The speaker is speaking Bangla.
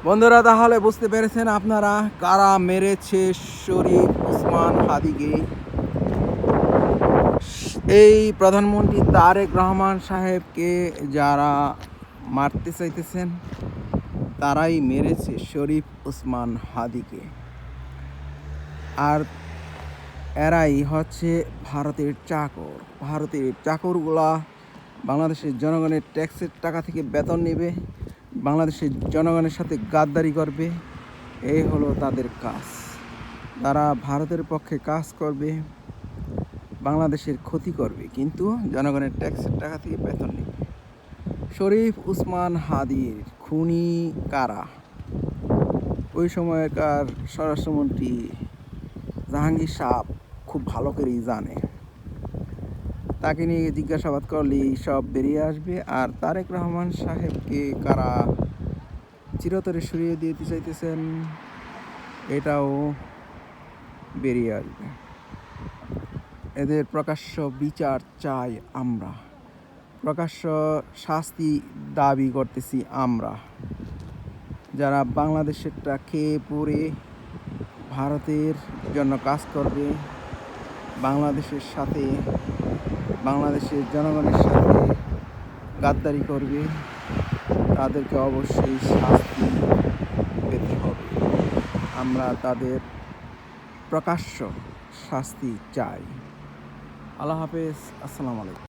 বন্ধুরা, তাহলে বুঝতে পেরেছেন আপনারা কারা মেরেছে শরীফ ওসমান হাদিকে। এই প্রধানমন্ত্রী তারেক রহমান সাহেবকে যারা মারতে চাইতেছেন তারাই মেরেছে শরীফ ওসমান হাদিকে। আর এরাই হচ্ছে ভারতের চাকর। ভারতের চাকরগুলা বাংলাদেশের জনগণের ট্যাক্সের টাকা থেকে বেতন নেবে, বাংলাদেশের জনগণের সাথে গাদ্দারি করবে। এই হলো তাদের কাজ। তারা ভারতের পক্ষে কাজ করবে, বাংলাদেশের ক্ষতি করবে, কিন্তু জনগণের ট্যাক্সের টাকা থেকে বেতন নেবে। শরীফ ওসমান হাদির খুনি কারা? ওই সময়কার স্বরাষ্ট্রমন্ত্রী জাহাঙ্গীর সাহেব খুব ভালো করেই জানে। তাকে নিয়ে জিজ্ঞাসাবাদ করলেই সব বেরিয়ে আসবে। আর তারেক রহমান সাহেবকে কারা চিরতরে সরিয়ে দিতে চাইতেছেন এটাও বেরিয়ে আসবে। এদের প্রকাশ্য বিচার চাই আমরা, প্রকাশ্য শাস্তি দাবি করতেছি আমরা। যারা বাংলাদেশেরটা খেয়ে পড়ে ভারতের জন্য কাজ করবে, বাংলাদেশের সাথে বাংলাদেশের জনগণের সাথে গাদ্দারি করবে, তাদেরকে অবশ্যই শাস্তি পেতে হবে। আমরা তাদের প্রকাশ্য শাস্তি চাই। আল্লাহ হাফেজ, আসসালামু আলাইকুম।